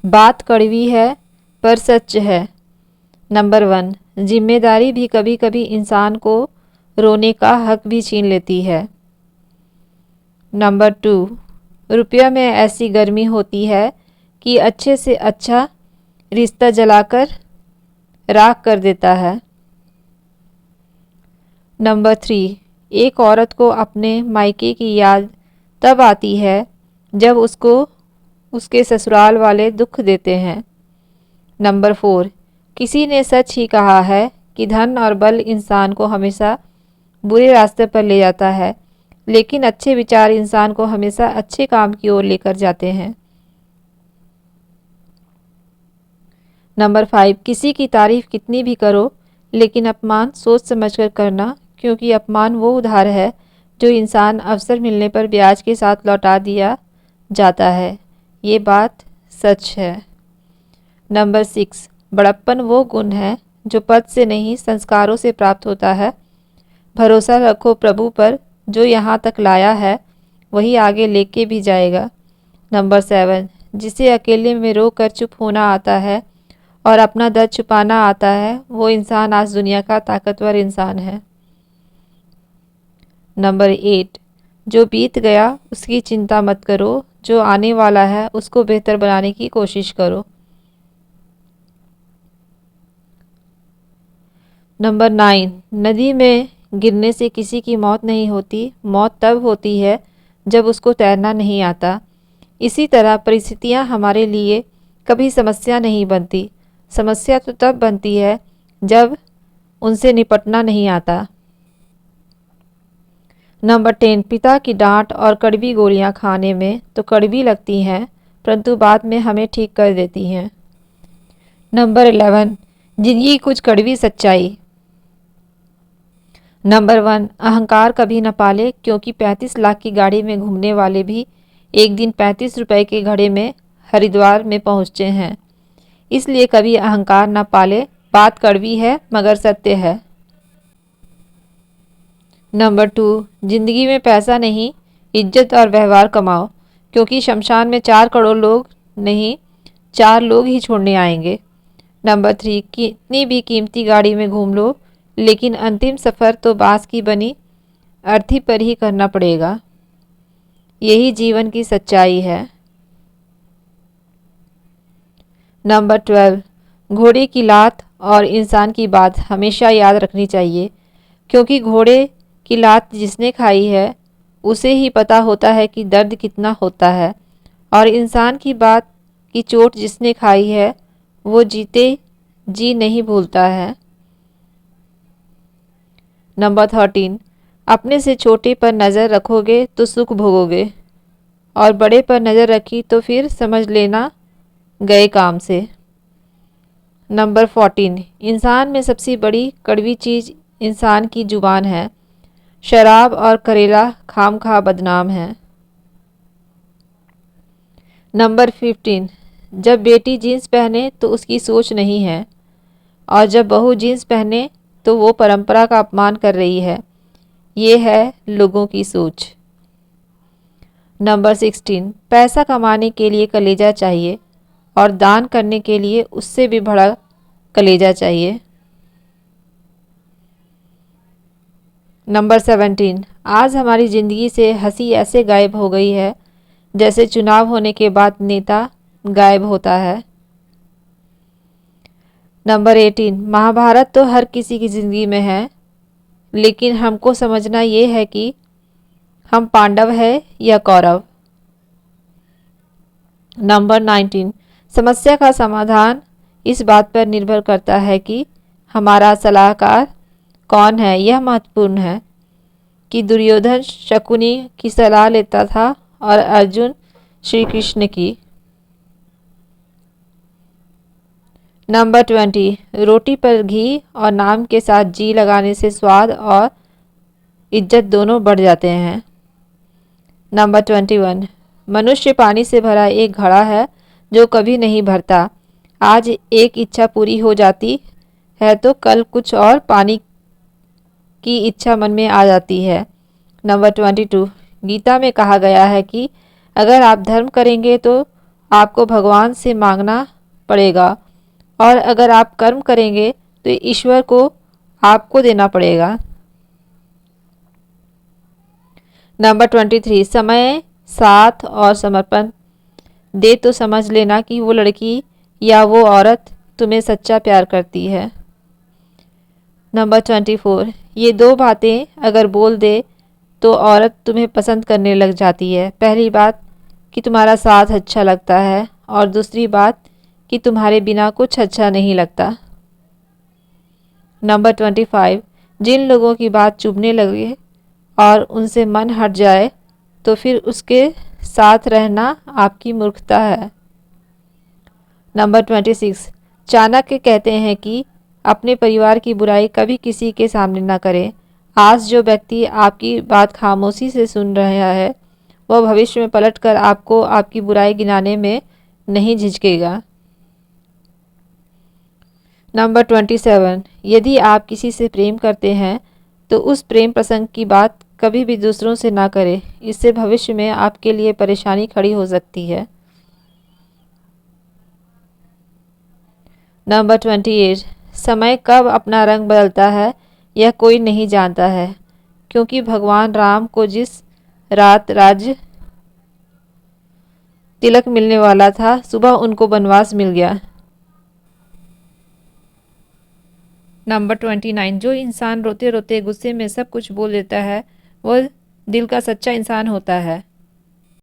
बात कड़वी है पर सच है। नंबर 1, जिम्मेदारी भी कभी कभी इंसान को रोने का हक भी छीन लेती है। नंबर 2, रुपया में ऐसी गर्मी होती है कि अच्छे से अच्छा रिश्ता जलाकर राख कर देता है। नंबर 3, एक औरत को अपने मायके की याद तब आती है जब उसको उसके ससुराल वाले दुख देते हैं। नंबर 4, किसी ने सच ही कहा है कि धन और बल इंसान को हमेशा बुरे रास्ते पर ले जाता है, लेकिन अच्छे विचार इंसान को हमेशा अच्छे काम की ओर लेकर जाते हैं। नंबर 5, किसी की तारीफ कितनी भी करो लेकिन अपमान सोच समझकर करना, क्योंकि अपमान वो उधार है जो इंसान अवसर मिलने पर ब्याज के साथ लौटा दिया जाता है। ये बात सच है। नंबर 6, बड़प्पन वो गुण है जो पद से नहीं संस्कारों से प्राप्त होता है। भरोसा रखो प्रभु पर, जो यहाँ तक लाया है वही आगे लेके भी जाएगा। नंबर 7, जिसे अकेले में रो कर चुप होना आता है और अपना दर्द छुपाना आता है, वो इंसान आज दुनिया का ताकतवर इंसान है। नंबर 8, जो बीत गया उसकी चिंता मत करो, जो आने वाला है उसको बेहतर बनाने की कोशिश करो। नंबर 9, नदी में गिरने से किसी की मौत नहीं होती, मौत तब होती है जब उसको तैरना नहीं आता। इसी तरह परिस्थितियाँ हमारे लिए कभी समस्या नहीं बनती, समस्या तो तब बनती है जब उनसे निपटना नहीं आता। नंबर 10, पिता की डांट और कड़वी गोलियां खाने में तो कड़वी लगती हैं, परंतु बाद में हमें ठीक कर देती हैं। नंबर 11, जिंदगी कुछ कड़वी सच्चाई। नंबर 1, अहंकार कभी न पाले, क्योंकि 35 लाख की गाड़ी में घूमने वाले भी एक दिन 35 रुपए के घड़े में हरिद्वार में पहुँचते हैं। इसलिए कभी अहंकार न पाले, बात कड़वी है मगर सत्य है। नंबर 2, जिंदगी में पैसा नहीं, इज्जत और व्यवहार कमाओ, क्योंकि शमशान में 4 करोड़ लोग नहीं, 4 लोग ही छोड़ने आएंगे। नंबर 3, कितनी भी कीमती गाड़ी में घूम लो, लेकिन अंतिम सफ़र तो बांस की बनी अर्थी पर ही करना पड़ेगा। यही जीवन की सच्चाई है। नंबर 12, घोड़े की लात और इंसान की बात हमेशा याद रखनी चाहिए, क्योंकि घोड़े की लात जिसने खाई है उसे ही पता होता है कि दर्द कितना होता है, और इंसान की बात की चोट जिसने खाई है वो जीते जी नहीं भूलता है। नंबर 13, अपने से छोटे पर नज़र रखोगे तो सुख भोगोगे, और बड़े पर नज़र रखी तो फिर समझ लेना गए काम से। नंबर 14, इंसान में सबसे बड़ी कड़वी चीज़ इंसान की जुबान है। शराब और करेला खामखा बदनाम है। नंबर 15, जब बेटी जीन्स पहने तो उसकी सोच नहीं है, और जब बहू जीन्स पहने तो वो परंपरा का अपमान कर रही है। ये है लोगों की सोच। नंबर 16, पैसा कमाने के लिए कलेजा चाहिए, और दान करने के लिए उससे भी बड़ा कलेजा चाहिए। नंबर 17, आज हमारी ज़िंदगी से हंसी ऐसे गायब हो गई है जैसे चुनाव होने के बाद नेता गायब होता है। नंबर 18, महाभारत तो हर किसी की ज़िंदगी में है, लेकिन हमको समझना ये है कि हम पांडव है या कौरव। नंबर 19, समस्या का समाधान इस बात पर निर्भर करता है कि हमारा सलाहकार कौन है। यह महत्वपूर्ण है कि दुर्योधन शकुनी की सलाह लेता था और अर्जुन श्री कृष्ण की। नंबर 20, रोटी पर घी और नाम के साथ जी लगाने से स्वाद और इज्जत दोनों बढ़ जाते हैं। नंबर 21, मनुष्य पानी से भरा एक घड़ा है जो कभी नहीं भरता। आज एक इच्छा पूरी हो जाती है तो कल कुछ और पानी की इच्छा मन में आ जाती है। नंबर 22, गीता में कहा गया है कि अगर आप धर्म करेंगे तो आपको भगवान से मांगना पड़ेगा, और अगर आप कर्म करेंगे तो ईश्वर को आपको देना पड़ेगा। नंबर 23, समय, साथ और समर्पण दे तो समझ लेना कि वो लड़की या वो औरत तुम्हें सच्चा प्यार करती है। नंबर 24, ये दो बातें अगर बोल दे तो औरत तुम्हें पसंद करने लग जाती है। पहली बात कि तुम्हारा साथ अच्छा लगता है, और दूसरी बात कि तुम्हारे बिना कुछ अच्छा नहीं लगता। नंबर 25, जिन लोगों की बात चुभने लगे और उनसे मन हट जाए तो फिर उसके साथ रहना आपकी मूर्खता है। नंबर 26, चाणक्य कहते हैं कि अपने परिवार की बुराई कभी किसी के सामने न करें। आज जो व्यक्ति आपकी बात खामोशी से सुन रहा है वह भविष्य में पलटकर आपको आपकी बुराई गिनाने में नहीं झिझकेगा। नंबर 27, यदि आप किसी से प्रेम करते हैं तो उस प्रेम प्रसंग की बात कभी भी दूसरों से ना करें, इससे भविष्य में आपके लिए परेशानी खड़ी हो सकती है। नंबर 28, समय कब अपना रंग बदलता है यह कोई नहीं जानता है, क्योंकि भगवान राम को जिस रात राज्य तिलक मिलने वाला था सुबह उनको वनवास मिल गया। नंबर 29, जो इंसान रोते रोते गुस्से में सब कुछ बोल देता है वह दिल का सच्चा इंसान होता है।